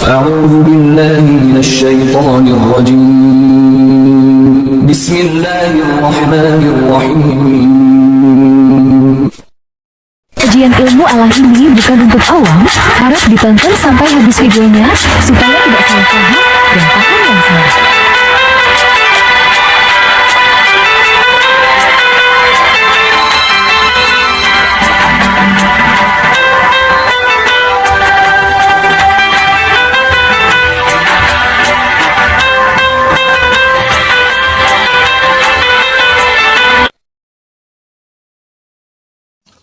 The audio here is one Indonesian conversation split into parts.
أعوذ بالله من الشيطان الرجيم بسم الله الرحمن الرحيم. Kajian ilmu alam ini bukan untuk awam, harap ditonton sampai habis videonya supaya tidak salah paham dan paham yang salah.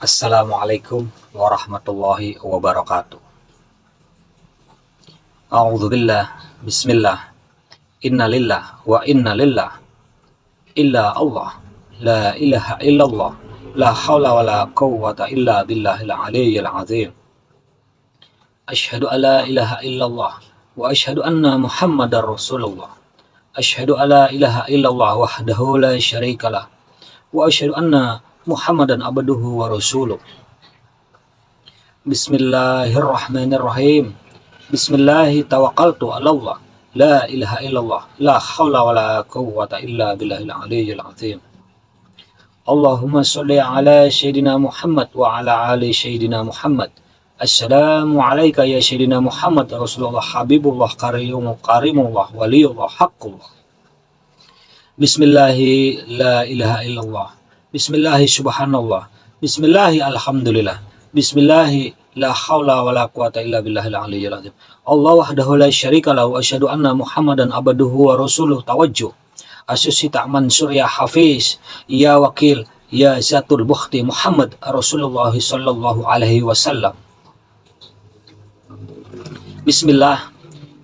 Assalamualaikum warahmatullahi wabarakatuh. A'udzu billah, bismillah, inna lillah wa inna lillah, illa Allah, la ilaha illallah, la hawla wa la quwwata illa billahil aliyyil azim. Asyhadu an la ilaha illallah wa asyhadu anna Muhammadar Rasulullah. Asyhadu an la ilaha illallah wahdahu la syarikalah wa asyhadu anna Muhammadan abduhu wa rasuluh. Bismillahirrahmanirrahim. Bismillahi tawakkaltu ala Allah. La ilaha illallah. La hawla wa la quwwata illa billahil aliyyil azim. Allahumma sholli ala Sayyidina Muhammad wa ala ali Sayyidina Muhammad. Assalamu alayka ya Sayyidina Muhammad Rasulullah Habibullah Karimullah Waliyullah Haqqullah. Bismillahi la ilaha illallah. Bismillahi subhanallah. Bismillahi alhamdulillah. Bismillahi la hawla wa la quwata illa billahil aliyyil azim. Allah wahdahu la syarika lahu wa asyhadu anna Muhammadan abduhu wa rasuluh. Tawajjuh. Asyusi ta'man surya hafiz. Ya wakil. Ya zatul bukhti Muhammad Rasulullah sallallahu alaihi wasallam. Bismillah.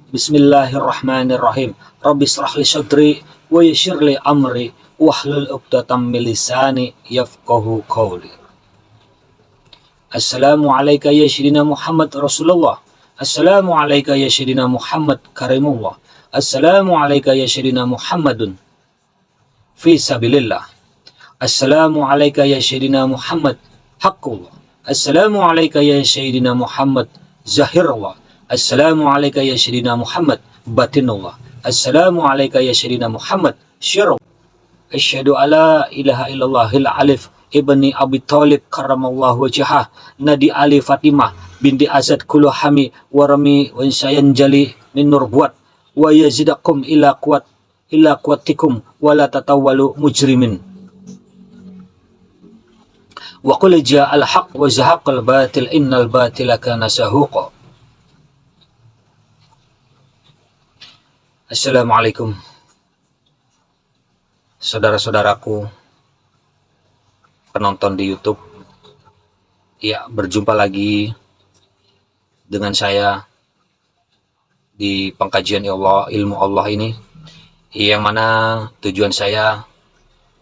Bismillahirrahmanirrahim. Rabbi israh li sadri wa yassir li amri wahlul 'uqdatam min lisani yafqahu qawli. Assalamu alayka ya Sayyidina Muhammad Rasulullah. Assalamu alayka ya Sayyidina Muhammad Karimullah. Assalamu alayka ya Sayyidina Muhammadun fi sabilillah. Assalamu alayka ya Sayyidina Muhammad Haqqullah. Assalamu alayka ya Sayyidina Muhammad Zahirullah. Assalamu alayka ya Sayyidina Muhammad Batinullah. Assalamu alayka ya Sayyidina Muhammad Syirullah. Asyhadu alla ilaha illallahil alif ibni Abi Thalib karramallahu wajhah Nadi Ali Fatimah binti Azad Kuluhami warami wansayan jali min nurbuat wa yazidakum ila quwatikum wala tatawwalu mujrimin wa qul ja'al haqq wa zahaqal batil innal batila kana zahuqa. Assalamualaikum saudara-saudaraku penonton di YouTube. Ya, berjumpa lagi dengan saya di pengkajian ilmu Allah ini, yang mana tujuan saya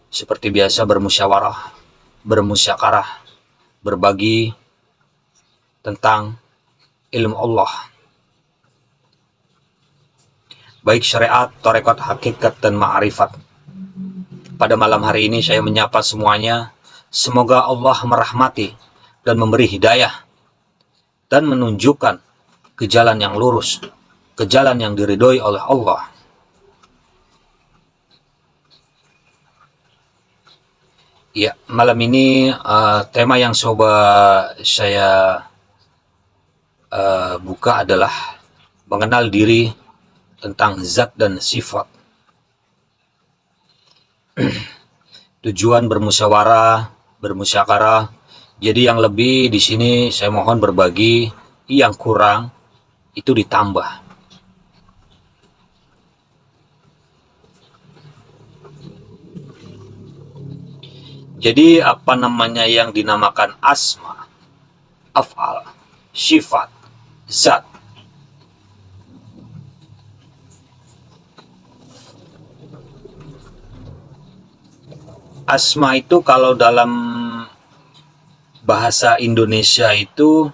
seperti biasa bermusyawarah, bermusyakarah, berbagi tentang ilmu Allah, baik syariat, tarekat, hakikat, dan ma'rifat. Pada malam hari ini saya menyapa semuanya. Semoga Allah merahmati dan memberi hidayah dan menunjukkan ke jalan yang lurus, ke jalan yang diridhoi oleh Allah. Ya, malam ini tema yang saya buka adalah mengenal diri tentang zat dan sifat. Tujuan bermusyawarah, bermusyakarah. Jadi yang lebih di sini saya mohon berbagi, yang kurang itu ditambah. Jadi apa namanya yang dinamakan asma, af'al, sifat, zat. Asma itu kalau dalam bahasa Indonesia itu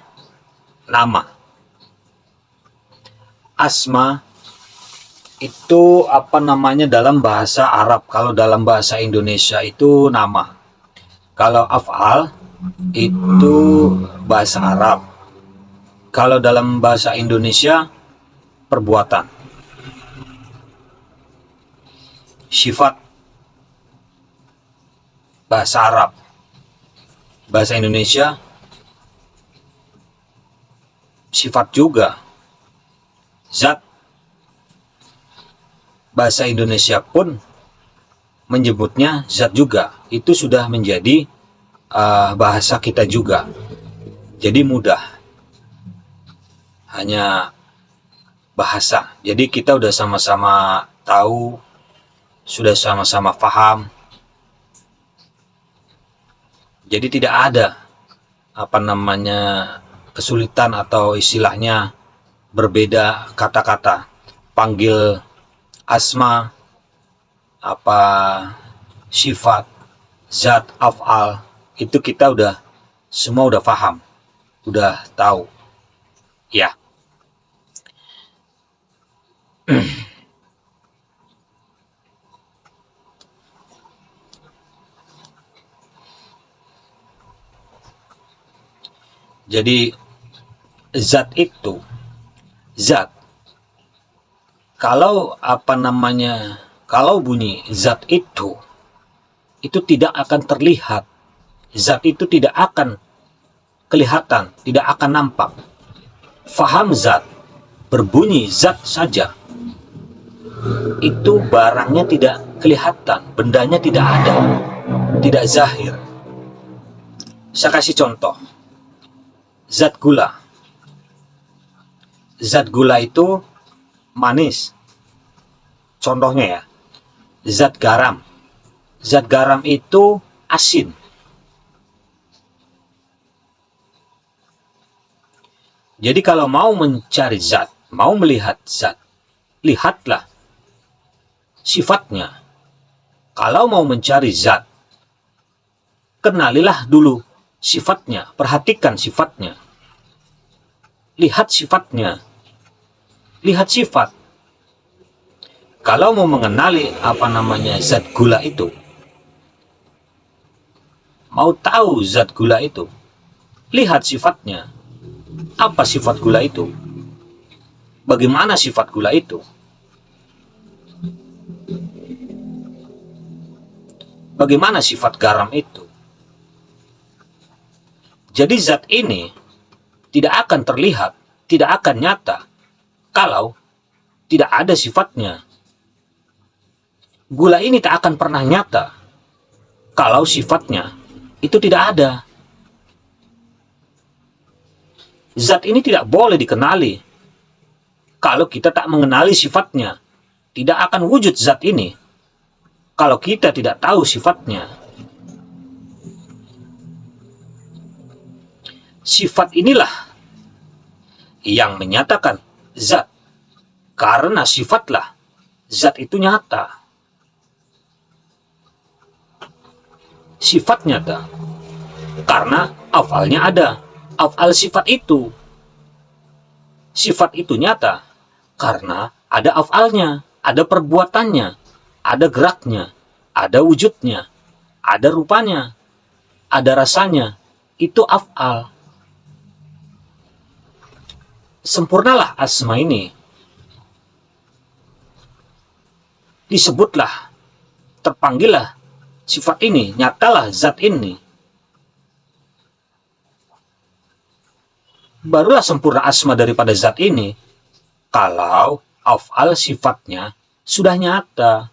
nama. Asma itu apa namanya dalam bahasa Arab. Kalau dalam bahasa Indonesia itu nama. Kalau af'al itu bahasa Arab. Kalau dalam bahasa Indonesia perbuatan. Sifat bahasa Arab, bahasa Indonesia sifat juga. Zat, bahasa Indonesia pun menyebutnya zat juga. Itu sudah menjadi bahasa kita juga. Jadi mudah. Hanya bahasa. Jadi kita udah sama-sama tahu, sudah sama-sama paham. Jadi tidak ada kesulitan atau istilahnya berbeda kata-kata. Panggil asma, sifat, zat, af'al, itu kita semua udah paham, udah tahu. Ya. Jadi zat itu, kalau kalau bunyi zat itu tidak akan terlihat, zat itu tidak akan kelihatan, tidak akan nampak. Faham zat, berbunyi zat saja, itu barangnya tidak kelihatan, bendanya tidak ada, tidak zahir. Saya kasih contoh, zat gula. Zat gula itu manis. Contohnya ya, zat garam. Zat garam itu asin. Jadi kalau mau mencari zat, mau melihat zat, lihatlah sifatnya. Kalau mau mencari zat, kenalilah dulu sifatnya, perhatikan sifatnya. Lihat sifatnya. Lihat sifat. Kalau mau mengenali zat gula itu, mau tahu zat gula itu, lihat sifatnya. Apa sifat gula itu? Bagaimana sifat gula itu? Bagaimana sifat garam itu? Jadi zat ini tidak akan terlihat, tidak akan nyata kalau tidak ada sifatnya. Gula ini tak akan pernah nyata kalau sifatnya itu tidak ada. Zat ini tidak boleh dikenali kalau kita tak mengenali sifatnya. Tidak akan wujud zat ini kalau kita tidak tahu sifatnya. Sifat inilah yang menyatakan zat, karena sifatlah zat itu nyata. Sifat nyata karena afalnya ada. Afal sifat itu. Sifat itu nyata karena ada afalnya, ada perbuatannya, ada geraknya, ada wujudnya, ada rupanya, ada rasanya. Itu afal. Sempurnalah asma ini. Disebutlah, terpanggillah sifat ini, nyatalah zat ini. Barulah sempurna asma daripada zat ini kalau af'al sifatnya sudah nyata.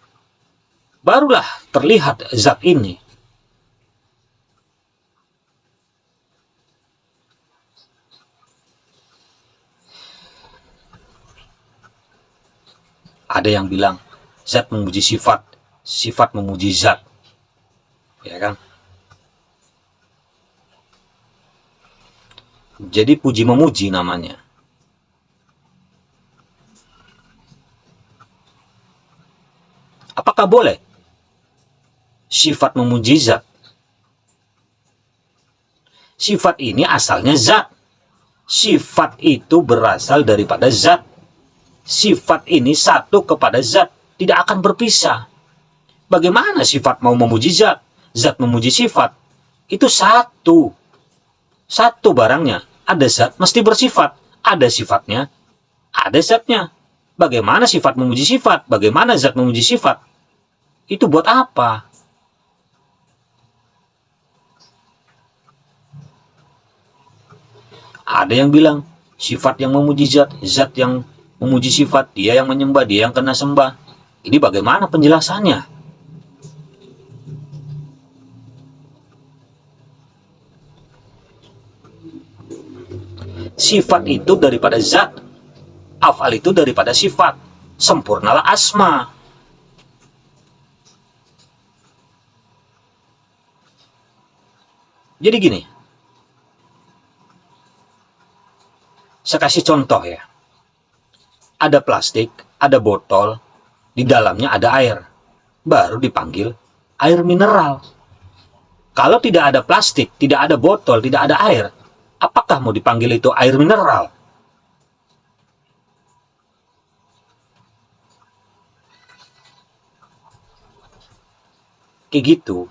Barulah terlihat zat ini. Ada yang bilang zat memuji sifat, sifat memuji zat. Ya kan? Jadi puji memuji namanya. Apakah boleh sifat memuji zat? Sifat ini asalnya zat. Sifat itu berasal daripada zat. Sifat ini satu kepada zat, tidak akan berpisah. Bagaimana sifat mau memuji zat? Zat memuji sifat. Itu satu. Satu barangnya. Ada zat mesti bersifat. Ada sifatnya, ada zatnya. Bagaimana sifat memuji sifat? Bagaimana zat memuji sifat? Itu buat apa? Ada yang bilang sifat yang memuji zat, zat yang memuji sifat, dia yang menyembah, dia yang kena sembah. Ini bagaimana penjelasannya? Sifat itu daripada zat, af'al itu daripada sifat. Sempurnalah asma. Jadi gini, saya kasih contoh ya. Ada plastik, ada botol, di dalamnya ada air. Baru dipanggil air mineral. Kalau tidak ada plastik, tidak ada botol, tidak ada air, apakah mau dipanggil itu air mineral? Kayak gitu.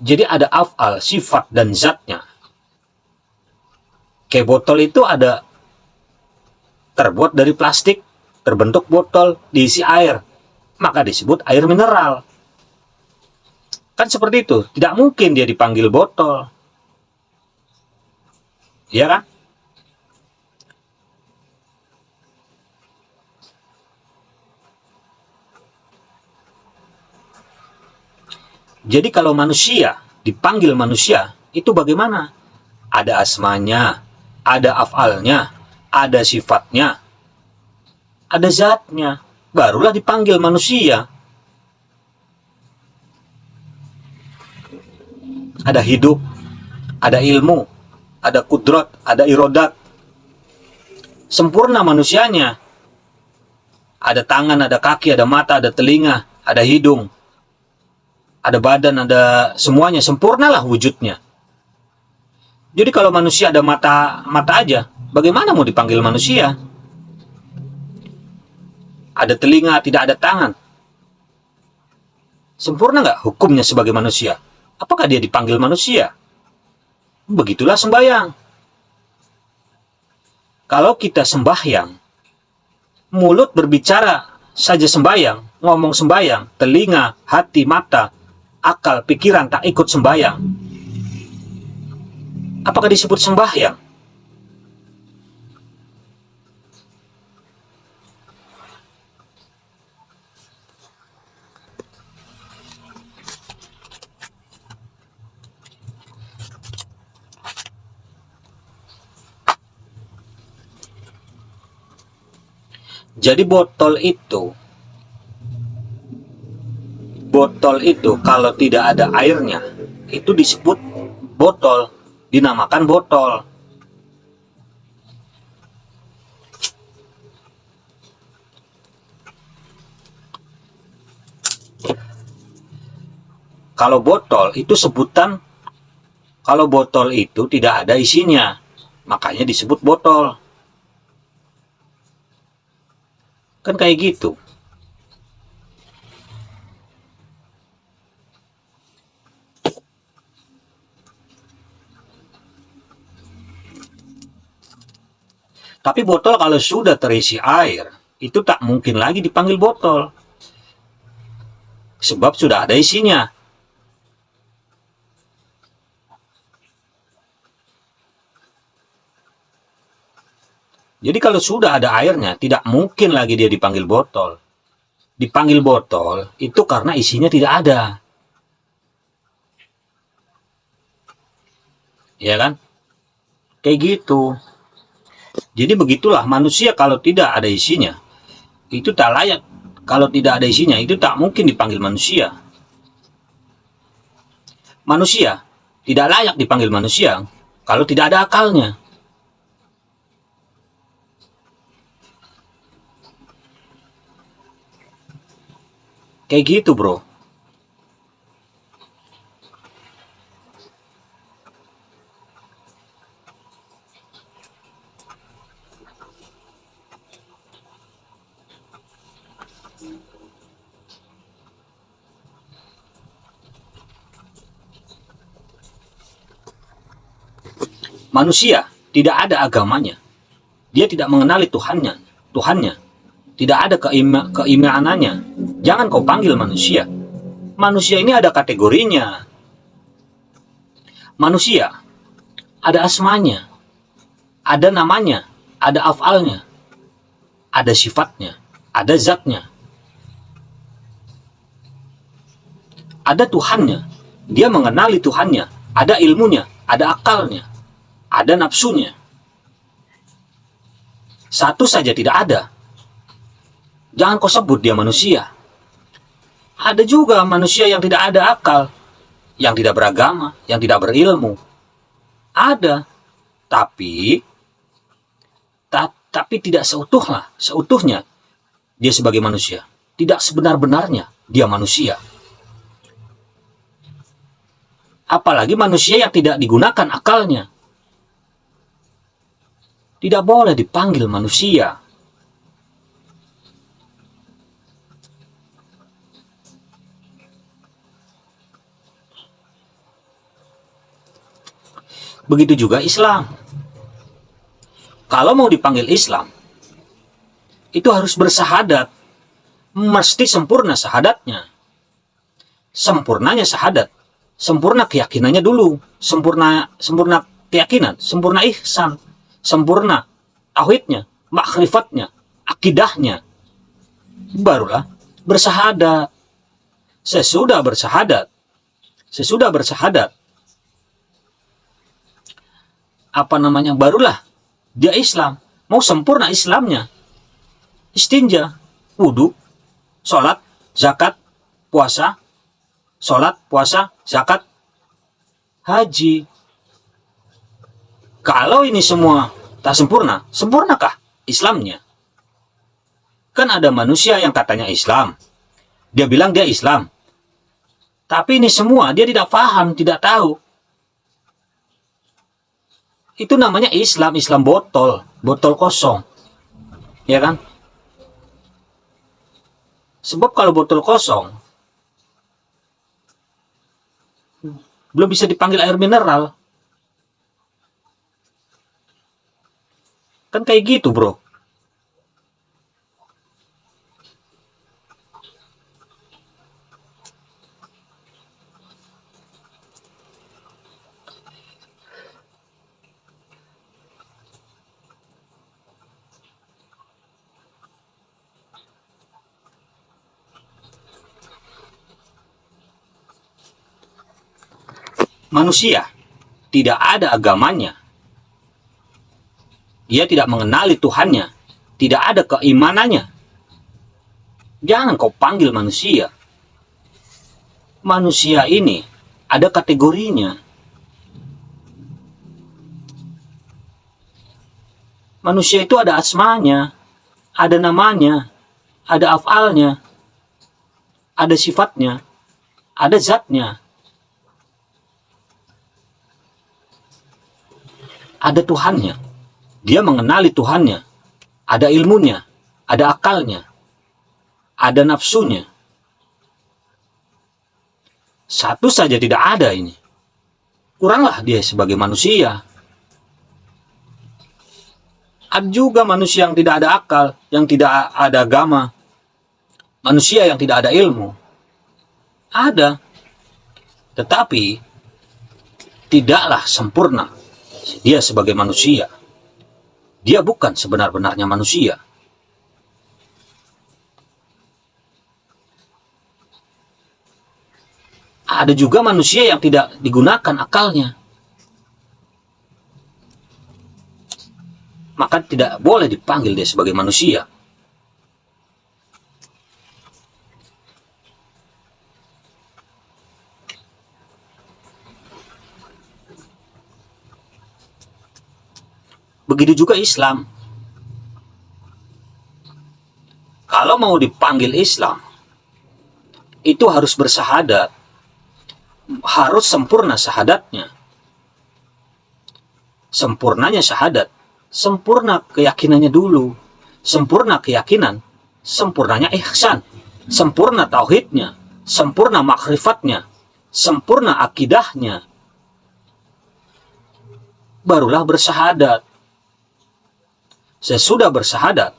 Jadi ada af'al, sifat, dan zatnya. Kayak botol itu ada terbuat dari plastik, terbentuk botol, diisi air, maka disebut air mineral. Kan seperti itu, tidak mungkin dia dipanggil botol. Iya kan? Jadi kalau manusia dipanggil manusia, itu bagaimana? Ada asmanya, ada af'alnya, ada sifatnya, ada zatnya, barulah dipanggil manusia. Ada hidup, ada ilmu, ada kudrat, ada irodat. Sempurna manusianya. Ada tangan, ada kaki, ada mata, ada telinga, ada hidung, ada badan, ada semuanya, sempurnalah wujudnya. Jadi kalau manusia ada mata aja, bagaimana mau dipanggil manusia? Ada telinga, tidak ada tangan. Sempurna nggak hukumnya sebagai manusia? Apakah dia dipanggil manusia? Begitulah sembahyang. Kalau kita sembahyang, mulut berbicara saja sembahyang, ngomong sembahyang, telinga, hati, mata, akal, pikiran tak ikut sembahyang, apakah disebut sembahyang? Jadi botol itu kalau tidak ada airnya, itu disebut botol, dinamakan botol. Kalau botol itu sebutan, kalau botol itu tidak ada isinya, makanya disebut botol. Kan kayak gitu. Tapi botol kalau sudah terisi air, itu tak mungkin lagi dipanggil botol. Sebab sudah ada isinya. Jadi kalau sudah ada airnya, tidak mungkin lagi dia dipanggil botol. Dipanggil botol itu karena isinya tidak ada. Ya kan? Kayak gitu. Jadi begitulah manusia kalau tidak ada isinya, itu tak layak. Kalau tidak ada isinya, itu tak mungkin dipanggil manusia. Manusia tidak layak dipanggil manusia kalau tidak ada akalnya. Kayak gitu, bro. Manusia tidak ada agamanya. dia tidak mengenali Tuhannya, tidak ada keimanannya. Jangan kau panggil manusia. Manusia ini ada kategorinya. Manusia ada asmanya, ada namanya, ada afalnya, ada sifatnya, ada zatnya, ada Tuhannya. Dia mengenali Tuhannya, ada ilmunya, ada akalnya, ada nafsunya. Satu saja tidak ada. Jangan kau sebut dia manusia. Ada juga manusia yang tidak ada akal, yang tidak beragama, yang tidak berilmu. Ada, tapi tidak seutuhnya dia sebagai manusia. Tidak sebenar-benarnya dia manusia. Apalagi manusia yang tidak digunakan akalnya. Tidak boleh dipanggil manusia. Begitu juga Islam. Kalau mau dipanggil Islam, itu harus bersahadat. Mesti sempurna sahadatnya. Sempurnanya sahadat, sempurna keyakinannya dulu. Sempurna keyakinan, sempurna ihsan, sempurna tauhidnya, makrifatnya, akidahnya. Barulah bersahadat. Sesudah bersahadat, barulah dia Islam. Mau sempurna Islamnya, istinja, wudu, sholat, zakat, puasa, sholat, puasa, zakat, haji. Kalau ini semua tak sempurna, sempurnakah Islamnya? Kan ada manusia yang katanya Islam, dia bilang dia Islam, tapi ini semua dia tidak paham, tidak tahu. Itu namanya Islam botol kosong. Ya kan? Sebab kalau botol kosong, belum bisa dipanggil air mineral. Kan kayak gitu, bro. Manusia tidak ada agamanya, dia tidak mengenali Tuhannya, tidak ada keimanannya. Jangan kau panggil manusia. Manusia ini ada kategorinya. Manusia itu ada asmanya, ada namanya, ada afalnya, ada sifatnya, ada zatnya, ada Tuhannya. Dia mengenali Tuhannya, ada ilmunya, ada akalnya, ada nafsunya. Satu saja tidak ada ini. Kuranglah dia sebagai manusia. Ada juga manusia yang tidak ada akal, yang tidak ada agama, manusia yang tidak ada ilmu. Ada, tetapi tidaklah sempurna dia sebagai manusia. Dia bukan sebenar-benarnya manusia. Ada juga manusia yang tidak digunakan akalnya, maka tidak boleh dipanggil dia sebagai manusia. Begitu juga Islam. Kalau mau dipanggil Islam, itu harus bersahadat, harus sempurna sahadatnya. Sempurnanya sahadat, sempurna keyakinannya dulu. Sempurna keyakinan, sempurnanya ihsan, sempurna tauhidnya, sempurna makrifatnya, sempurna akidahnya. Barulah bersahadat. sesudah bersyahadat,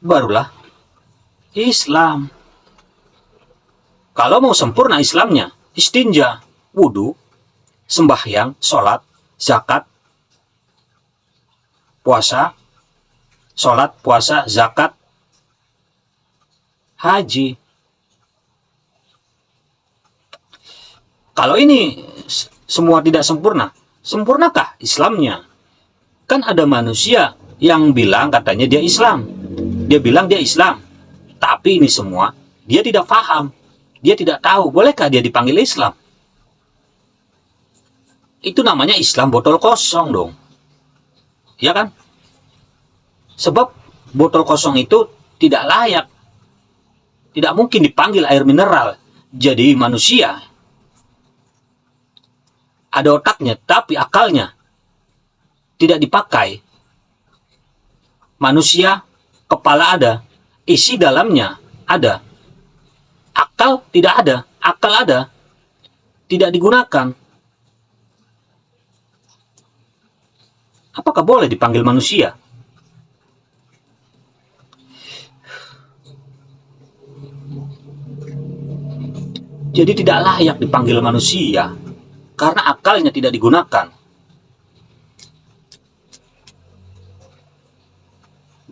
barulah Islam. Kalau mau sempurna Islamnya, istinja, wudhu, sembahyang, sholat, zakat, puasa, sholat, puasa, zakat, haji. Kalau ini semua tidak sempurna, sempurnakah Islamnya? Kan ada manusia yang bilang katanya dia Islam. Dia bilang dia Islam. Tapi ini semua dia tidak paham. Dia tidak tahu, bolehkah dia dipanggil Islam? Itu namanya Islam botol kosong dong. Ya kan? Sebab botol kosong itu tidak layak. Tidak mungkin dipanggil air mineral. Jadi manusia ada otaknya, tapi akalnya tidak dipakai. Manusia, kepala ada, isi dalamnya ada. Akal tidak ada, akal ada, tidak digunakan. Apakah boleh dipanggil manusia? Jadi tidak layak dipanggil manusia, karena akalnya tidak digunakan.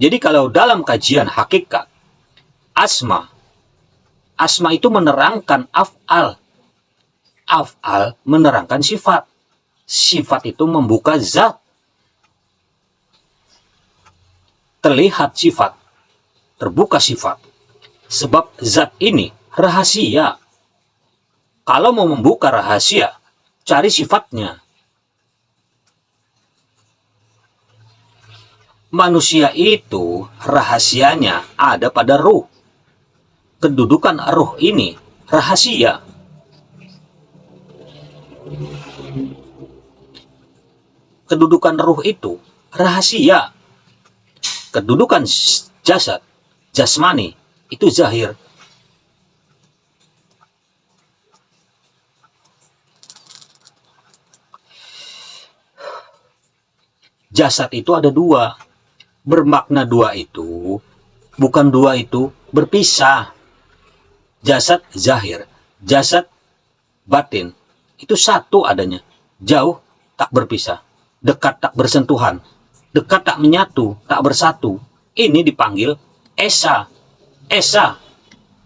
Jadi kalau dalam kajian hakikat, asma itu menerangkan af'al. Af'al menerangkan sifat. Sifat itu membuka zat. Terlihat sifat, terbuka sifat. Sebab zat ini rahasia. Kalau mau membuka rahasia, cari sifatnya. Manusia itu rahasianya ada pada ruh. Kedudukan ruh ini rahasia. Kedudukan ruh itu rahasia. Kedudukan jasad, jasmani, itu zahir. Jasad itu ada dua. Bermakna dua itu, bukan dua itu berpisah. Jasad zahir, jasad batin, itu satu adanya. Jauh tak berpisah, dekat tak bersentuhan, dekat tak menyatu, tak bersatu. Ini dipanggil esa. Esa,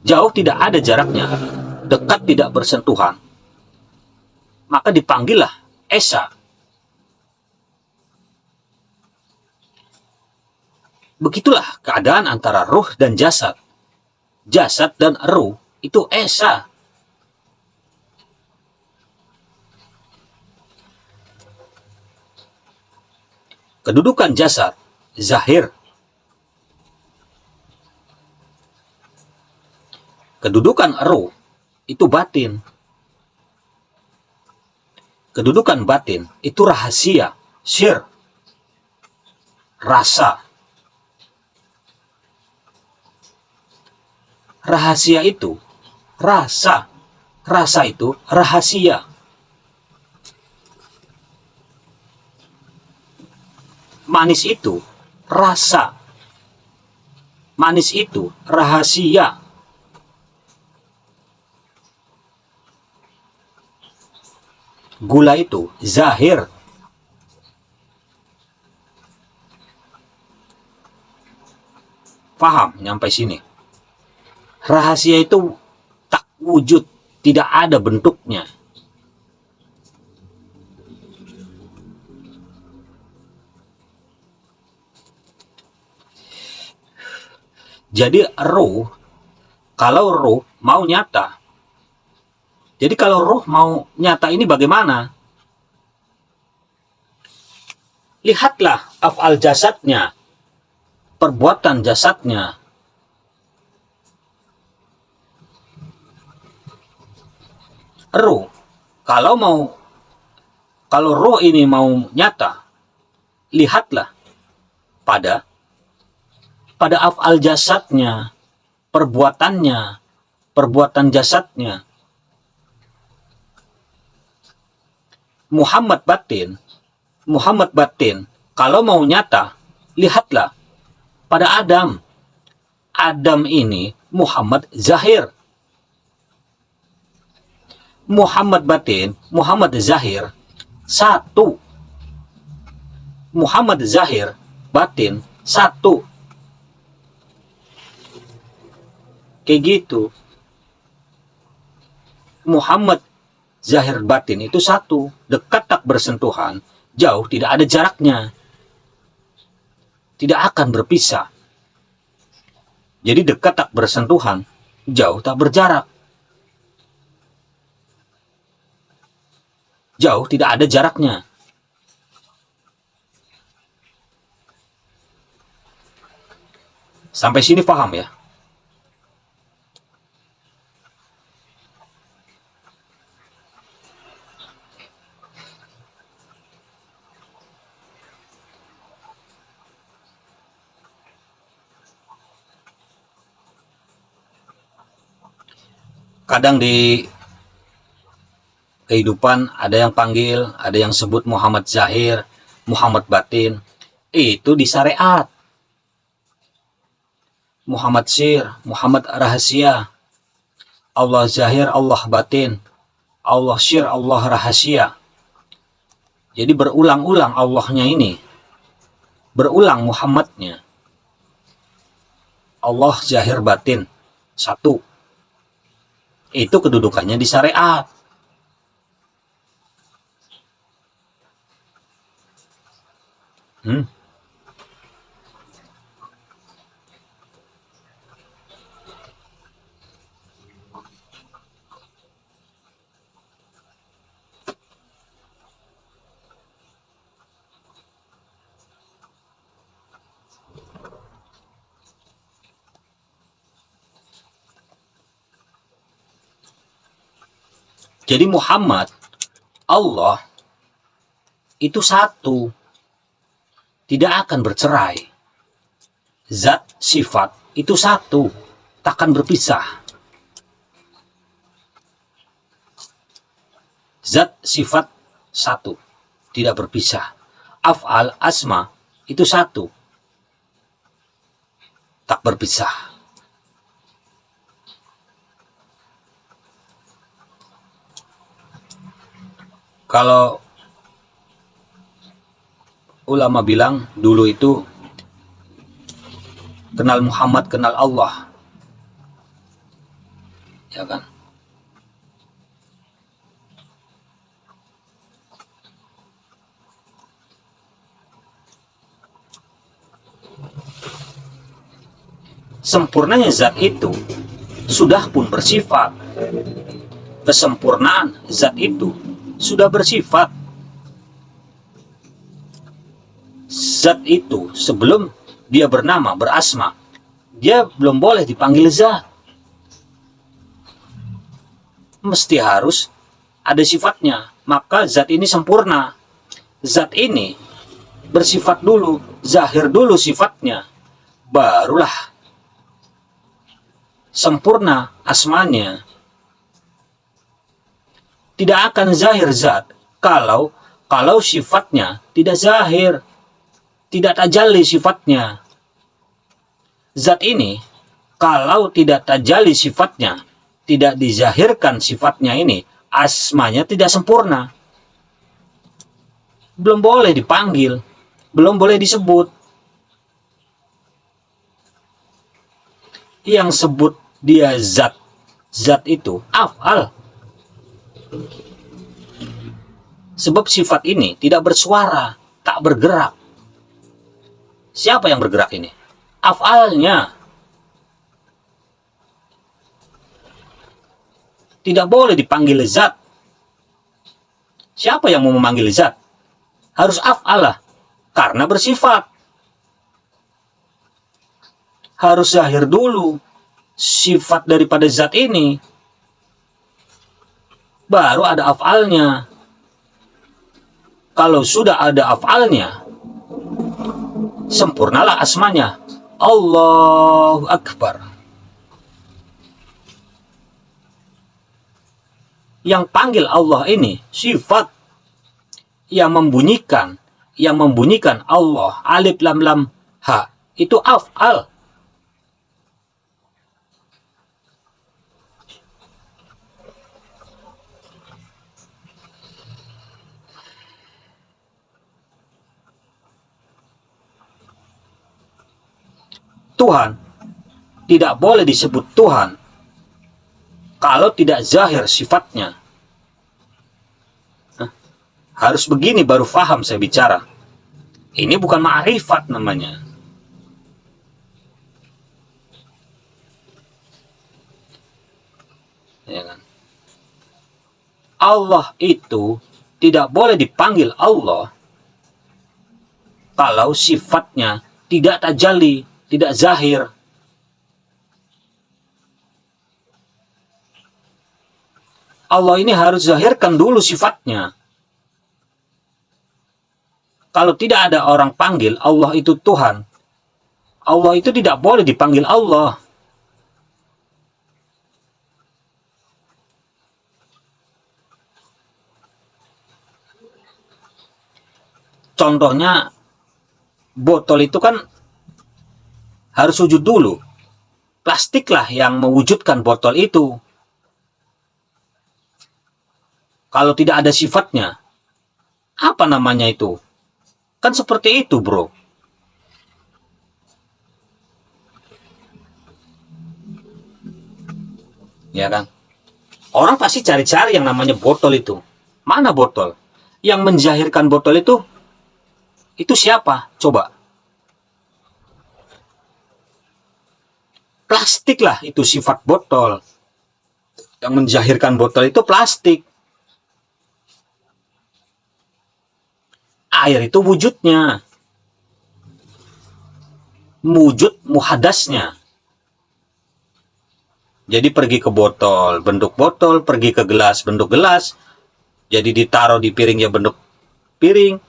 jauh tidak ada jaraknya, dekat tidak bersentuhan. Maka dipanggillah esa. Begitulah keadaan antara ruh dan jasad. Jasad dan ruh itu esa. Kedudukan jasad zahir. Kedudukan ruh itu batin. Kedudukan batin itu rahasia, sir, rasa. Rahasia itu rasa. Rasa itu rahasia. Manis itu rasa. Manis itu rahasia. Gula itu zahir. Paham nyampe sini? Rahasia itu tak wujud, tidak ada bentuknya. Jadi ruh, kalau ruh mau nyata, jadi kalau ruh mau nyata ini bagaimana? Lihatlah af'al jasadnya, perbuatan jasadnya. Ruh, kalau ruh ini mau nyata, lihatlah pada af'al jasadnya, perbuatannya, perbuatan jasadnya. Muhammad batin, kalau mau nyata, lihatlah pada Adam. Adam ini Muhammad zahir. Muhammad batin, Muhammad zahir, satu. Muhammad zahir, batin, satu. Kayak gitu. Muhammad zahir batin itu satu. Dekat tak bersentuhan, jauh tidak ada jaraknya. Tidak akan berpisah. Jadi dekat tak bersentuhan, jauh tak berjarak. Jauh tidak ada jaraknya. Sampai sini paham ya? Kadang di kehidupan ada yang panggil, ada yang sebut Muhammad zahir, Muhammad batin. Itu di syariat. Muhammad sir, Muhammad rahasia. Allah zahir, Allah batin. Allah sir, Allah rahasia. Jadi berulang-ulang Allahnya ini. Berulang Muhammadnya. Allah zahir batin. Satu. Itu kedudukannya di syariat. Jadi Muhammad, Allah, itu satu. Tidak akan bercerai. Zat, sifat, itu satu. Takkan berpisah. Zat, sifat, satu. Tidak berpisah. Af'al, asma, itu satu. Tak berpisah. Kalau ulama bilang dulu itu kenal Muhammad, kenal Allah. Ya kan? Sempurnanya zat itu sudah pun bersifat. Kesempurnaan zat itu sudah bersifat. Zat itu sebelum dia bernama, berasma, dia belum boleh dipanggil zat. Mesti harus ada sifatnya. Maka zat ini sempurna. Zat ini bersifat dulu, zahir dulu sifatnya. Barulah sempurna asmanya. Tidak akan zahir zat kalau sifatnya tidak zahir, tidak tajalli sifatnya. Zat ini kalau tidak tajalli sifatnya, tidak dizahirkan sifatnya ini, asmanya tidak sempurna. Belum boleh dipanggil, belum boleh disebut. Yang sebut dia zat, zat itu af'al. Sebab sifat ini tidak bersuara, tak bergerak. Siapa yang bergerak ini? Af'alnya. Tidak boleh dipanggil zat. Siapa yang mau memanggil zat? Harus af'al lah, karena bersifat. Harus zahir dulu sifat daripada zat ini. Baru ada af'alnya. Kalau sudah ada af'alnya, sempurnalah asmanya. Allahu Akbar. Yang panggil Allah ini sifat. yang membunyikan Allah, alif lam lam ha, itu af'al. Tuhan tidak boleh disebut Tuhan kalau tidak zahir sifatnya. Harus begini baru faham saya bicara. Ini bukan ma'rifat namanya. Ya kan? Allah itu tidak boleh dipanggil Allah kalau sifatnya tidak tajalli, tidak zahir. Allah ini harus zahirkan dulu sifatnya. Kalau tidak ada orang panggil Allah itu Tuhan, Allah itu tidak boleh dipanggil Allah. Contohnya, botol itu kan harus wujud dulu. Plastiklah yang mewujudkan botol itu. Kalau tidak ada sifatnya, apa namanya itu? Kan seperti itu, bro. Ya kan? Orang pasti cari-cari yang namanya botol itu. Mana botol? Yang menjahirkan botol itu siapa? Coba. Plastik lah itu sifat botol. Yang menjahirkan botol itu plastik. Air itu wujudnya. Wujud muhadasnya. Jadi pergi ke botol, bentuk botol, pergi ke gelas, bentuk gelas. Jadi ditaruh di piring ya bentuk piring.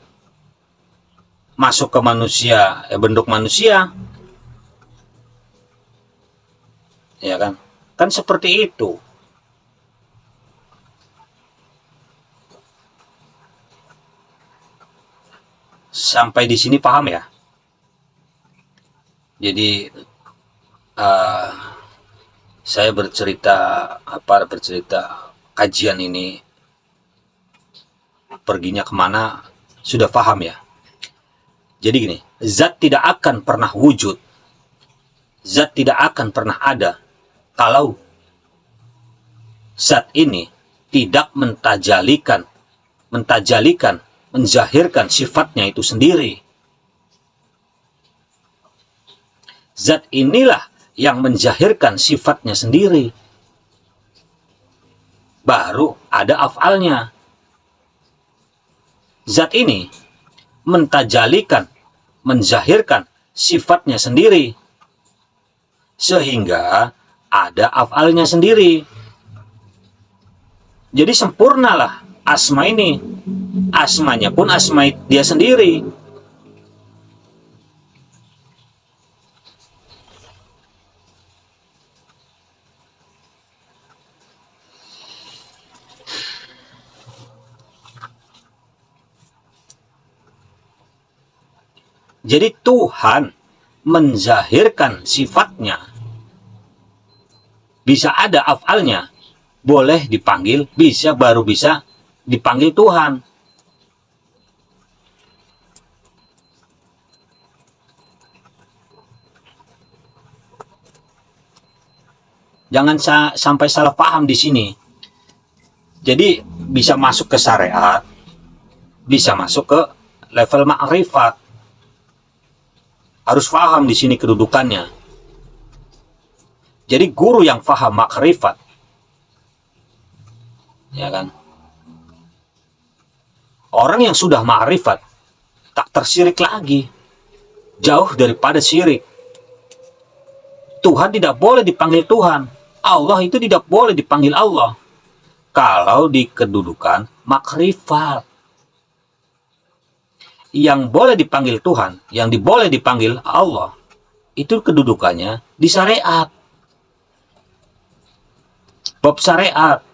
Masuk ke manusia ya bentuk manusia. Ya kan? Kan seperti itu. Sampai di sini paham ya? Jadi saya bercerita kajian ini perginya kemana sudah paham ya? Jadi gini, zat tidak akan pernah wujud, zat tidak akan pernah ada kalau zat ini tidak menjahirkan sifatnya itu sendiri. Zat inilah yang menjahirkan sifatnya sendiri. Baru ada af'alnya. Zat ini menjahirkan sifatnya sendiri. Sehingga ada af'alnya sendiri. Jadi sempurnalah asma ini. Asmanya pun asma dia sendiri. Jadi Tuhan menzahirkan sifatnya. Bisa ada af'alnya. Boleh dipanggil, baru bisa dipanggil Tuhan. Jangan sampai salah paham di sini. Jadi bisa masuk ke syariat, bisa masuk ke level ma'rifat. Harus paham di sini kedudukannya. Jadi guru yang paham ma'rifat, ya kan? Orang yang sudah ma'rifat tak tersirik lagi, jauh daripada syirik. Tuhan tidak boleh dipanggil Tuhan. Allah itu tidak boleh dipanggil Allah kalau di kedudukan makrifat. Yang boleh dipanggil Tuhan, yang boleh dipanggil Allah, itu kedudukannya di syariat. Bab syariat.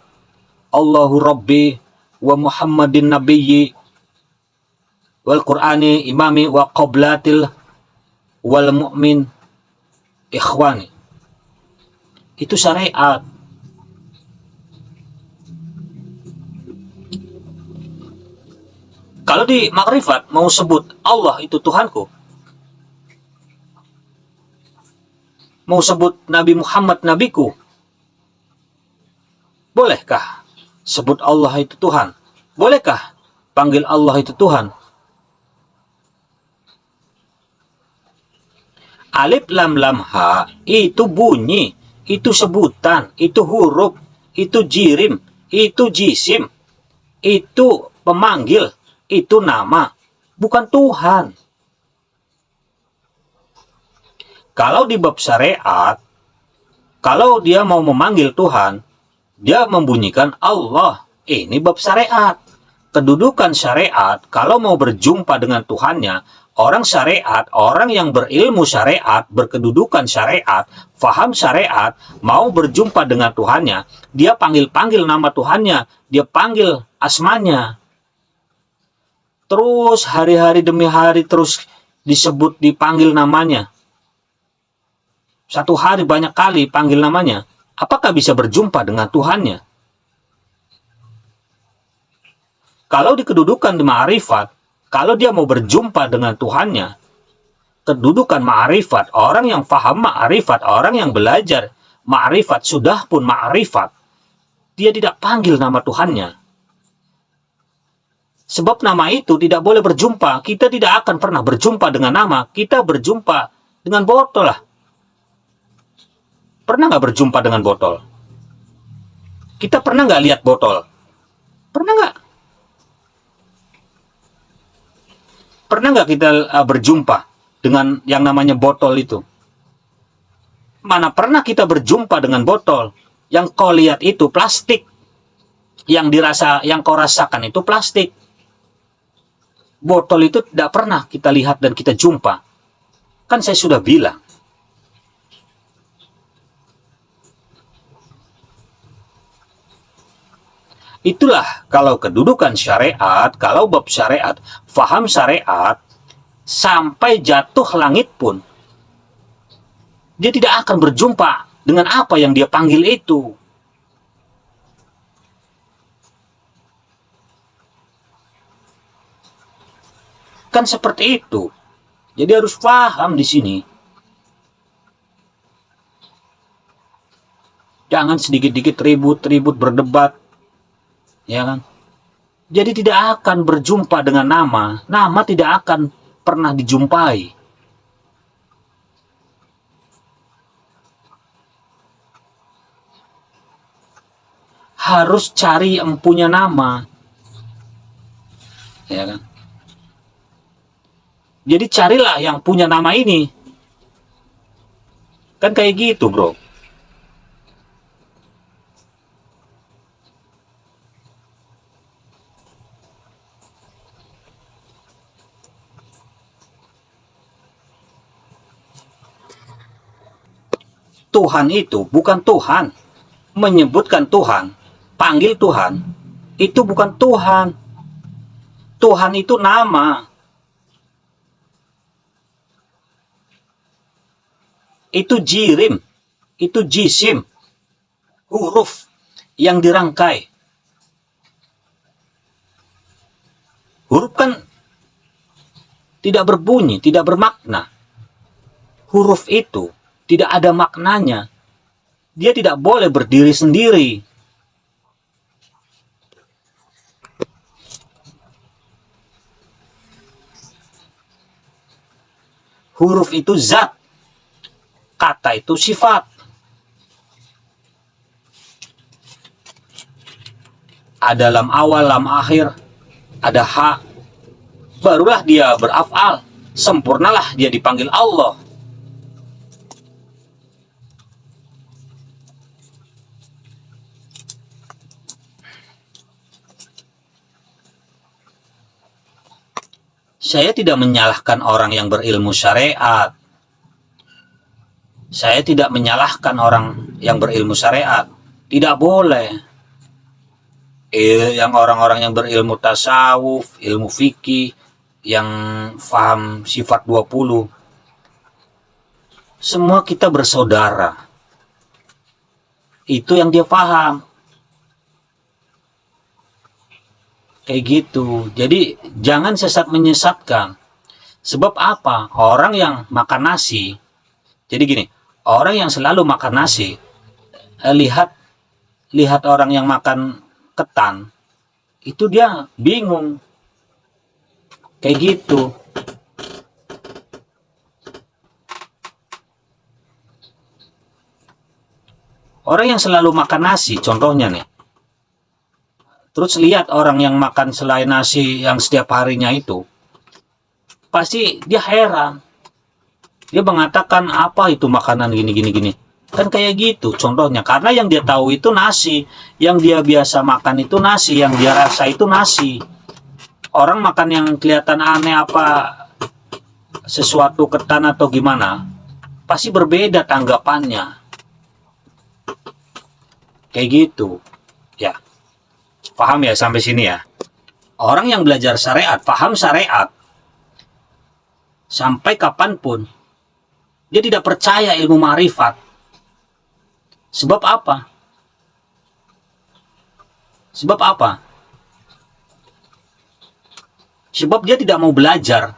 Allahu Rabbi wa Muhammadin Nabiyyi. wal Qur'ani imami wa qoblatil wal mu'min ikhwani. Itu syariat. Kalau di makrifat mau sebut Allah itu Tuhanku, mau sebut Nabi Muhammad nabiku, bolehkah sebut Allah itu Tuhan? Bolehkah panggil Allah itu Tuhan? Alif lam lam ha itu bunyi, itu sebutan, itu huruf, itu jirim, itu jisim, itu pemanggil, itu nama, bukan Tuhan. Kalau di bab syariat, kalau dia mau memanggil Tuhan, dia membunyikan Allah. Ini bab syariat. Kedudukan syariat, kalau mau berjumpa dengan Tuhannya, orang syariat, orang yang berilmu syariat, berkedudukan syariat, faham syariat, mau berjumpa dengan Tuhannya, dia panggil-panggil nama Tuhannya, dia panggil asmanya. Terus hari-hari demi hari terus disebut, dipanggil namanya. Satu hari banyak kali panggil namanya. Apakah bisa berjumpa dengan Tuhannya? Kalau di kedudukan di ma'rifat, kalau dia mau berjumpa dengan Tuhannya, kedudukan ma'rifat, orang yang faham ma'rifat, orang yang belajar ma'rifat, sudah pun ma'rifat, dia tidak panggil nama Tuhannya. Sebab nama itu tidak boleh berjumpa. Kita tidak akan pernah berjumpa dengan nama. Kita berjumpa dengan botol lah. Pernah nggak berjumpa dengan botol? Kita pernah nggak lihat botol? Pernah nggak? Pernah nggak kita berjumpa dengan yang namanya botol itu? Mana pernah kita berjumpa dengan botol? Yang kau lihat itu plastik. Yang kau rasakan itu plastik. Botol itu tidak pernah kita lihat dan kita jumpa. Kan saya sudah bilang. Itulah kalau kedudukan syariat, kalau bab syariat, faham syariat, sampai jatuh langit pun, dia tidak akan berjumpa dengan apa yang dia panggil itu. Kan seperti itu. Jadi harus paham di sini. Jangan sedikit-dikit ribut-ribut berdebat. Ya kan? Jadi tidak akan berjumpa dengan nama. Nama tidak akan pernah dijumpai. Harus cari empunya nama. Ya kan? Jadi carilah yang punya nama ini. Kan kayak gitu, bro. Tuhan itu bukan Tuhan. Menyebutkan Tuhan, panggil Tuhan, itu bukan Tuhan. Tuhan itu nama. Itu jirim, itu jisim, huruf yang dirangkai. Huruf kan tidak berbunyi, tidak bermakna. Huruf itu tidak ada maknanya. Dia tidak boleh berdiri sendiri. Huruf itu zat. Kata itu sifat. Ada lam awal, lam akhir, ada ha. Barulah dia beraf'al. Sempurnalah dia dipanggil Allah. Saya tidak menyalahkan orang yang berilmu syariat. Saya tidak menyalahkan orang yang berilmu syariat. Tidak boleh. Yang orang-orang yang berilmu tasawuf, ilmu fikih, yang faham sifat 20, semua kita bersaudara. Itu yang dia paham. Kayak gitu. Jadi jangan sesat menyesatkan. Sebab apa? Orang yang makan nasi, jadi gini, orang yang selalu makan nasi, lihat orang yang makan ketan, itu dia bingung. Kayak gitu. Orang yang selalu makan nasi, contohnya nih, terus lihat orang yang makan selain nasi yang setiap harinya itu, pasti dia heran. Dia mengatakan, apa itu makanan gini. Kan kayak gitu contohnya. Karena yang dia tahu itu nasi. Yang dia biasa makan itu nasi. Yang dia rasa itu nasi. Orang makan yang kelihatan aneh apa, sesuatu ketan atau gimana, pasti berbeda tanggapannya. Kayak gitu. Ya. Paham ya sampai sini ya? Orang yang belajar syariat, paham syariat, sampai kapanpun dia tidak percaya ilmu ma'rifat. Sebab apa? Sebab apa? Sebab dia tidak mau belajar.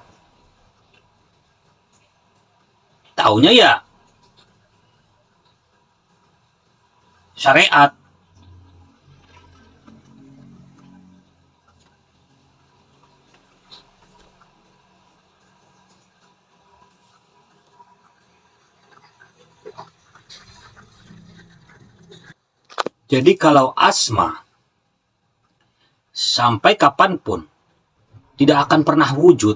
Taunya ya syariat. Jadi kalau Asma sampai kapanpun tidak akan pernah wujud.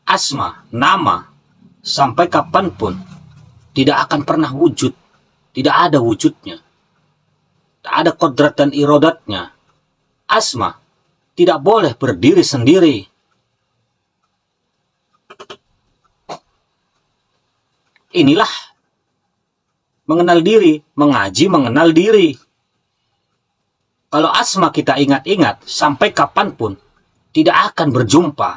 Asma, nama, sampai kapanpun tidak akan pernah wujud. Tidak ada wujudnya. Tak ada kodrat dan irodatnya. Asma tidak boleh berdiri sendiri. Inilah mengenal diri, mengaji mengenal diri. Kalau Asma kita ingat-ingat, sampai kapanpun tidak akan berjumpa.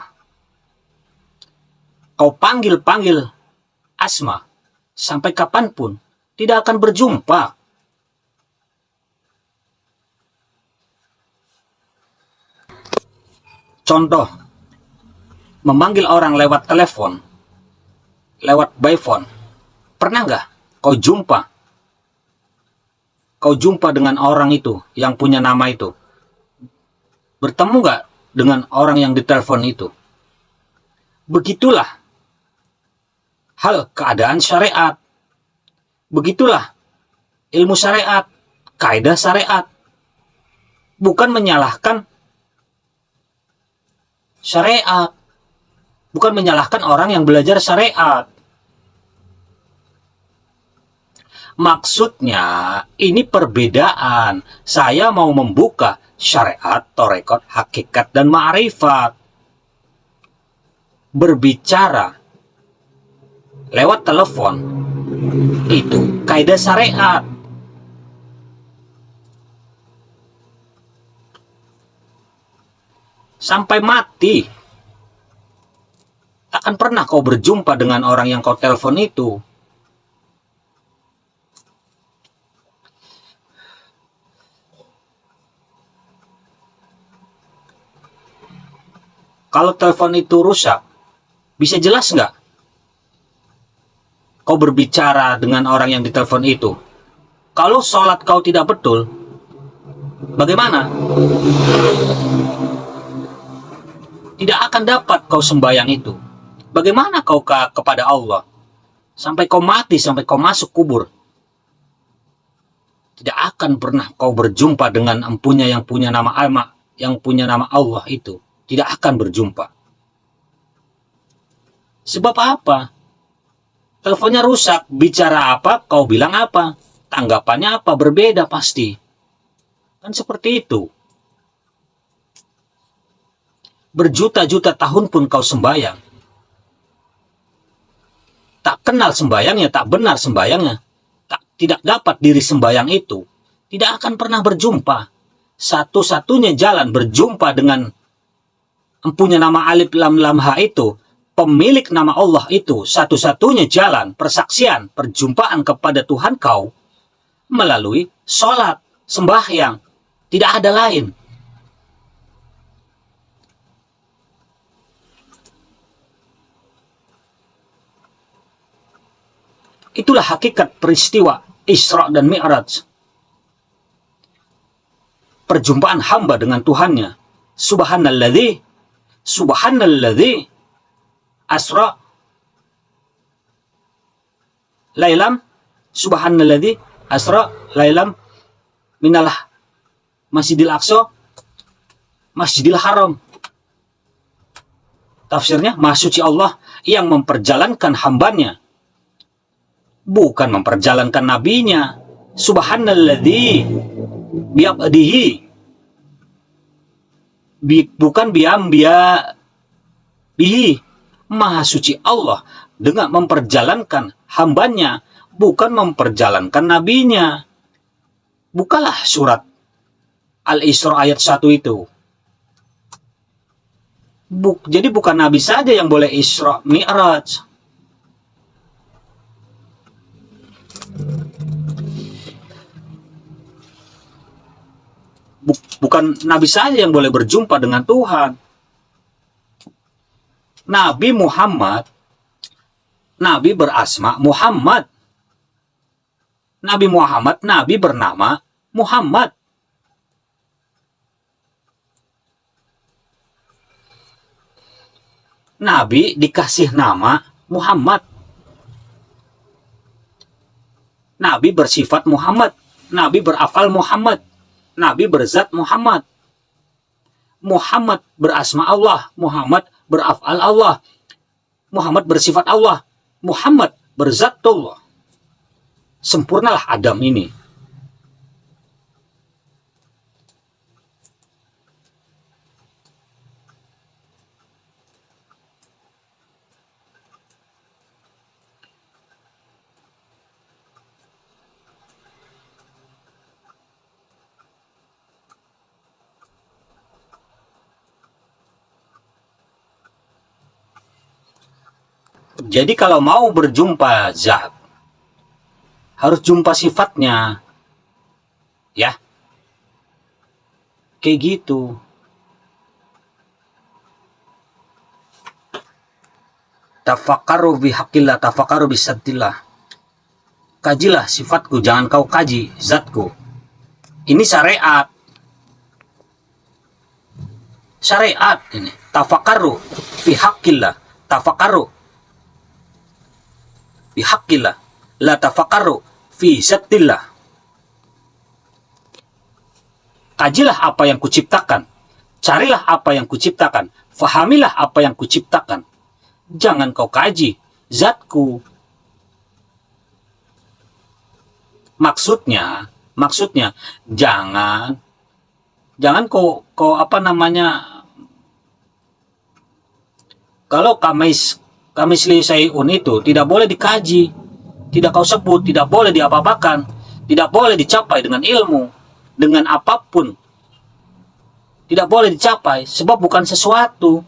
Kau panggil-panggil Asma, sampai kapanpun tidak akan berjumpa. Contoh, memanggil orang lewat telepon, lewat by phone. Pernah nggak kau jumpa? Kau jumpa dengan orang itu yang punya nama itu? Bertemu nggak dengan orang yang ditelepon itu? Begitulah hal keadaan syariat. Begitulah ilmu syariat, kaidah syariat. Bukan menyalahkan syariat. Bukan menyalahkan orang yang belajar syariat. Maksudnya ini perbedaan. Saya mau membuka syariat, torekot, hakikat, dan ma'rifat. Berbicara lewat telepon itu kaidah syariat. Sampai mati takkan pernah kau berjumpa dengan orang yang kau telepon itu. Kalau telepon itu rusak, bisa jelas nggak kau berbicara dengan orang yang ditelepon itu? Kalau sholat kau tidak betul, bagaimana? Tidak akan dapat kau sembahyang itu. Bagaimana kau kepada Allah? Sampai kau mati, sampai kau masuk kubur. Tidak akan pernah kau berjumpa dengan empunya yang punya nama Allah itu. Tidak akan berjumpa. Sebab apa? Teleponnya rusak, bicara apa, kau bilang apa, tanggapannya apa, berbeda pasti. Kan seperti itu. Berjuta-juta tahun pun kau sembahyang, tak kenal sembahyangnya, tak benar sembahyangnya, tidak dapat diri sembahyang itu, tidak akan pernah berjumpa. satu-satunya jalan berjumpa dengan empunya nama Alif Lam Lam Ha itu, pemilik nama Allah itu, satu-satunya jalan persaksian perjumpaan kepada Tuhan kau melalui sholat, sembahyang, tidak ada lain. Itulah hakikat peristiwa Isra dan Mi'raj. Perjumpaan hamba dengan Tuhannya. Subhanalladzi asra lailam, subhanalladzi asra lailam minal Masjidil Aqsa Masjidil Haram. Tafsirnya, Maha Suci Allah yang memperjalankan hambanya, bukan memperjalankan nabinya. Subhanalladzi biabdihi, bukan biambia bihi. Maha Suci Allah dengan memperjalankan hambanya, bukan memperjalankan nabinya. Bukalah surat Al-Isra ayat 1 itu. Jadi bukan nabi saja yang boleh Isra Mi'raj. Bukan nabi saja yang boleh berjumpa dengan Tuhan. Nabi Muhammad, nabi berasma Muhammad. Nabi Muhammad, nabi bernama Muhammad. Nabi dikasih nama Muhammad. Nabi bersifat Muhammad. Nabi berafal Muhammad. Nabi berzat Muhammad. Muhammad berasma Allah. Muhammad berafal Allah. Muhammad bersifat Allah. Muhammad berzatullah. Sempurnalah Adam ini. Jadi kalau mau berjumpa zat, harus jumpa sifatnya. Ya. Kayak gitu. Tafakkaru bihaqqillah, tafakkaru bisatillah. Kajilah sifatku, jangan kau kaji zatku. Ini syariat. Syariat ini. Tafakkaru fi haqqillah. Tafakkaru bihaqqillah, la tafakkaru fi zatillah. Kajilah apa yang kuciptakan, carilah apa yang kuciptakan, fahamilah apa yang kuciptakan. Jangan kau kaji zatku. Maksudnya jangan kau kalau kamisli sayun itu tidak boleh dikaji, tidak kau sebut, tidak boleh diapa-apakan, tidak boleh dicapai dengan ilmu, dengan apapun. Tidak boleh dicapai, sebab bukan sesuatu.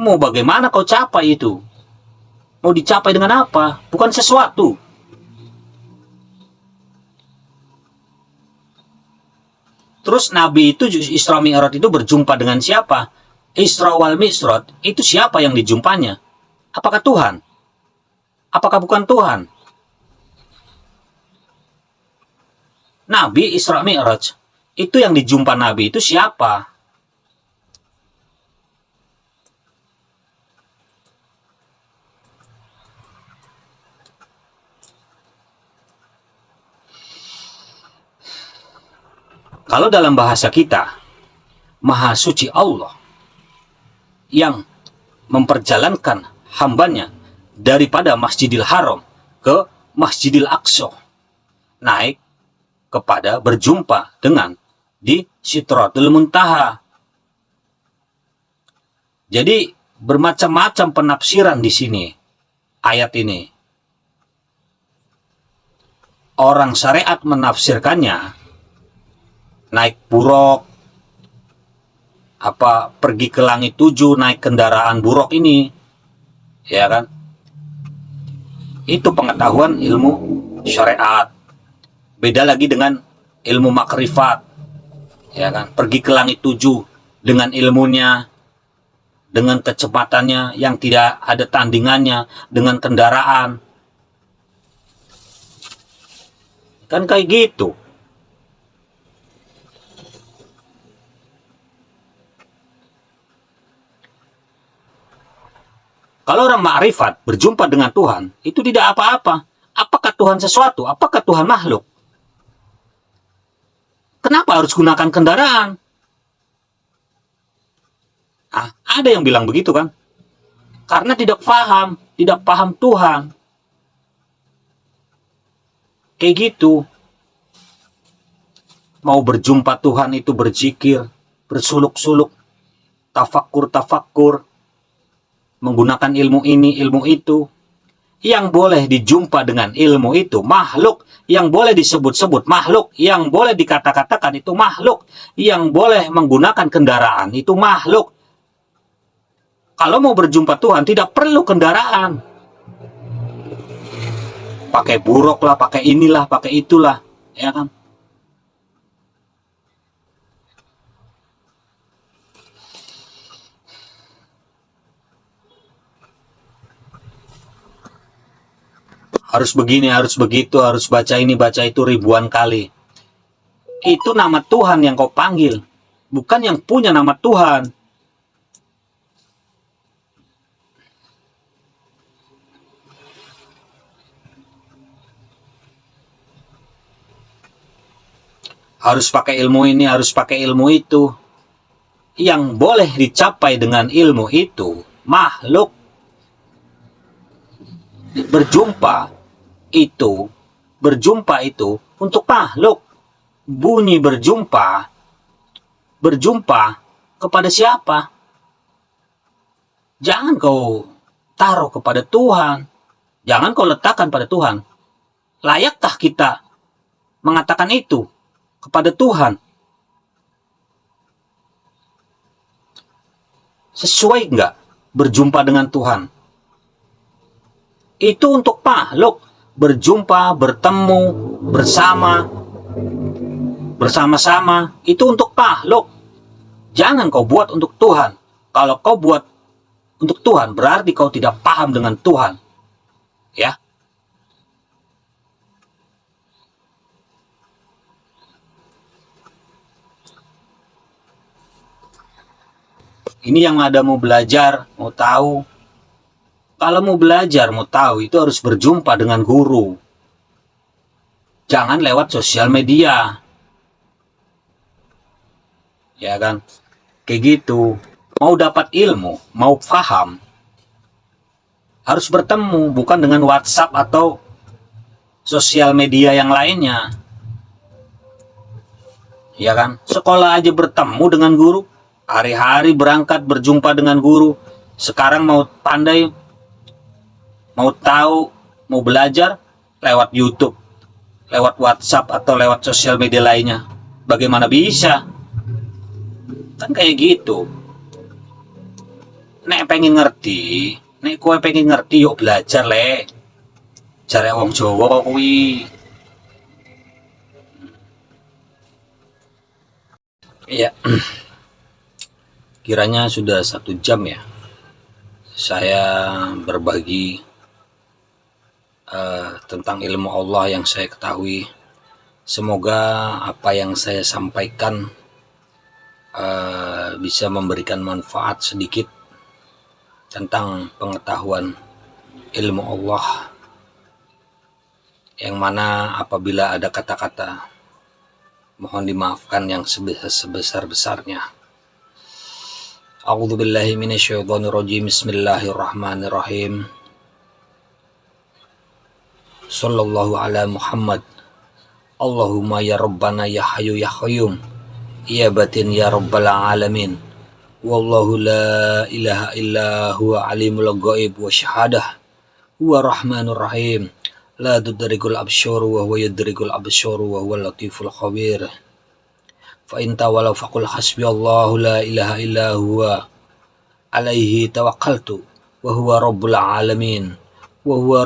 Mau bagaimana kau capai itu? Mau dicapai dengan apa? Bukan sesuatu. Terus Nabi itu Isra Mi'raj itu berjumpa dengan siapa? Isra wal Mi'raj itu siapa yang dijumpanya? Apakah Tuhan? Apakah bukan Tuhan? Nabi Isra Mi'raj itu yang dijumpa Nabi itu siapa? Kalau dalam bahasa kita, Maha Suci Allah yang memperjalankan hambanya daripada Masjidil Haram ke Masjidil Aqsa, naik kepada berjumpa dengan di Sidratul Muntaha. Jadi bermacam-macam penafsiran di sini ayat ini. Orang syariat menafsirkannya naik buruk, pergi ke langit 7 naik kendaraan buruk ini, ya kan? Itu pengetahuan ilmu syariat. Beda lagi dengan ilmu makrifat, ya kan? Pergi ke langit 7 dengan ilmunya, dengan kecepatannya yang tidak ada tandingannya, dengan kendaraan, kan kayak gitu. Kalau orang makrifat berjumpa dengan Tuhan, itu tidak apa-apa. Apakah Tuhan sesuatu? Apakah Tuhan makhluk? Kenapa harus gunakan kendaraan? Ada yang bilang begitu kan? Karena tidak paham Tuhan. Kayak gitu. Mau berjumpa Tuhan itu berzikir, bersuluk-suluk, tafakkur, menggunakan ilmu ini, ilmu itu. Yang boleh dijumpa dengan ilmu itu makhluk, yang boleh disebut-sebut makhluk, yang boleh dikata-katakan itu makhluk, yang boleh menggunakan kendaraan itu makhluk. Kalau mau berjumpa Tuhan tidak perlu kendaraan. Pakai buruk lah, pakai inilah, pakai itulah, ya kan? Harus begini, harus begitu, harus baca ini, baca itu ribuan kali. Itu nama Tuhan yang kau panggil, bukan yang punya nama Tuhan. Harus pakai ilmu ini, harus pakai ilmu itu. Yang boleh dicapai dengan ilmu itu makhluk. Berjumpa itu untuk makhluk. Bunyi berjumpa kepada siapa? Jangan kau taruh kepada Tuhan. Jangan kau letakkan pada Tuhan. Layakkah kita mengatakan itu kepada Tuhan? Sesuai enggak berjumpa dengan Tuhan? Itu untuk makhluk. Berjumpa, bertemu, bersama-sama, itu untuk makhluk. Jangan kau buat untuk Tuhan. Kalau kau buat untuk Tuhan, berarti kau tidak paham dengan Tuhan. Ya. Ini yang ada mau belajar, mau tahu. Kalau mau belajar, mau tahu, itu harus berjumpa dengan guru. Jangan lewat sosial media. Ya kan? Kayak gitu. Mau dapat ilmu, mau paham, harus bertemu, bukan dengan WhatsApp atau sosial media yang lainnya. Ya kan? Sekolah aja bertemu dengan guru. Hari-hari berangkat berjumpa dengan guru. Sekarang mau pandai, mau tahu, mau belajar lewat YouTube, lewat WhatsApp atau lewat sosial media lainnya. Bagaimana bisa? Kan kayak gitu. Nek pengen ngerti, nek kowe pengen ngerti, yuk belajar le. Jare wong Jawa kuwi. Iya. Kiranya sudah 1 jam ya. Saya berbagi tentang ilmu Allah yang saya ketahui. Semoga apa yang saya sampaikan bisa memberikan manfaat sedikit tentang pengetahuan ilmu Allah, yang mana apabila ada kata-kata mohon dimaafkan yang sebesar-besarnya. A'udzu billahi minasyaitonir rajim. Bismillahirrahmanirrahim. Sallallahu ala Muhammad. Allahumma ya Rabbana ya Hayyu ya Qayyum ya Batin ya Rabbal alamin. Wallahu la ilaha illa huwa alimul ghaib wa syahadah huwa rahmanur rahim. La tudrikul absyar wa huwa yudrikul absyar wa huwa latiful khabir. fa in tawallaw faqul hasbiyallahu la ilaha illa huwa alaihi tawakkaltu wa huwa rabbul alamin wa huwa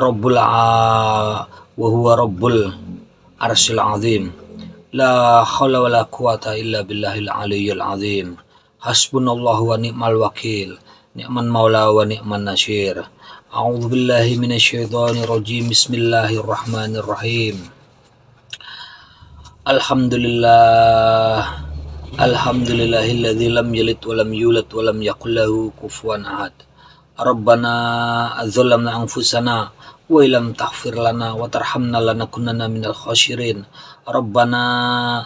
rabbul arsyil azim. La haula wala quwata illa billahil aliyyil azim. Hasbunallahu wa ni'mal wakil. Ni'man maula wa ni'man nasir. A'udzu billahi minasyaitonir rajim. Bismillahirrahmanirrahim. Alhamdulillahilladzi lam yalid wa lam yulad wa lam yakul lahu kufuwan ahad. Rabbana adzalamna anfusana wa illam taghfir lana wa tarhamna lanakunanna minal khasirin. Rabbana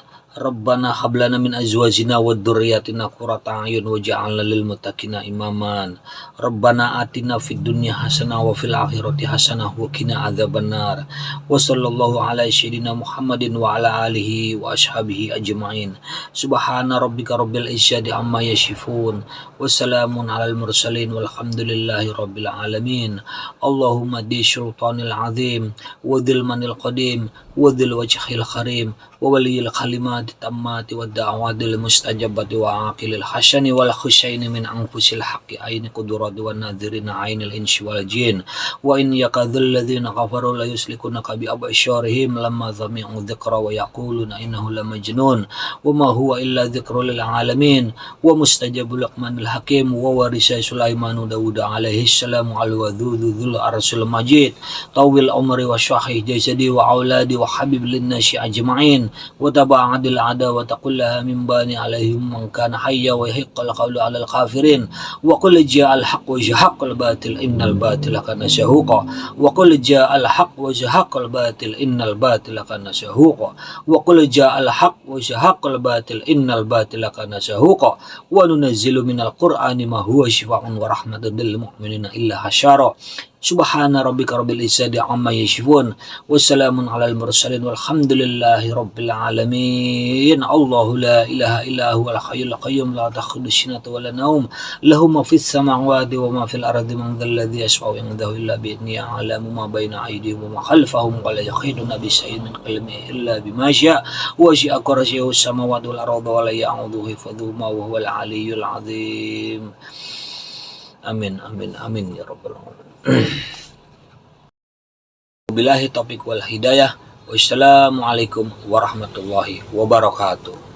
hab lana min azwajina wa dzurriyyatina qurrata a'yun waj'alna lil muttaqina imaman. Rabbana atina fid dunya hasanah wa fil akhirati hasanah wa qina adzabannar. Wa sallallahu ala sayyidina Muhammadin wa ala alihi wa ashabihi ajma'in. Subhana rabbika rabbil izzati amma yasifun wa salamun alal mursalin walhamdulillahi rabbil alamin. Allahumma di sultanil azim wa dhil manil qadim wa dhil wajhil karim wa waliyil kalimati tammati wa da'wadil mustajabati wa aqilil hasani wal khusaini min anfusil haqqi aini kudurati wa nadhirina ainil insi wal jin. Wa in yakadhul ladhina kafaru la yuslikunaka bi absyarihim lamma sami'u dhikra wa yaquluna innahu la majnun wa ma huwa illa dhikrul lil alamin. Wa mustajabul luqmanil hakim wa warisa Sulaimanu Dawud alaihi salam al wadhudu dhul arsul majid tawil umri wa syahih jasadi wa auladi wa habib lin nasi ajma'in wa taba'adil ada wa taqullaha min bani alaihim man kana hayya wa yahiqqal qawlu alal kafirin wa qul ja'al haqq wa zahaqqal batil innal batila kana zahuqa wa qul ja'al haqq wa zahaqqal batil innal batila kana zahuqa wa qul ja'al haqq wa zahaqqal batil innal batila kana zahuqa wa nunazzilu minal qur'ani ma huwa shifaa'un wa rahmatun lil mu'minina illa hasyara. Subhana rabbika rabbil izzati amma yasifun wassalamun alal mursalin walhamdulillahi rabbil alamin. Allahu la ilaha illa huwal hayyul qayyum la ta'khudhuhu sinatun wa la nawm lahu ma fis samawati wa ma fil ardi man dhal ladzi yashfa'u 'indahu illa bi idhnihi ya'lamu ma baina aydihim wa ma khalfahum wa la yuhituna bi shay'in min ilmihi illa bima syaa wa wasi'a kursiyuhu samawati wal arda wa la ya'uduhu hifdhuhuma wa huwal aliyyul azim. Amin amin amin ya rabbal alamin. Wabillahi taufiq wal hidayah. Wassalamualaikum warahmatullahi wabarakatuh.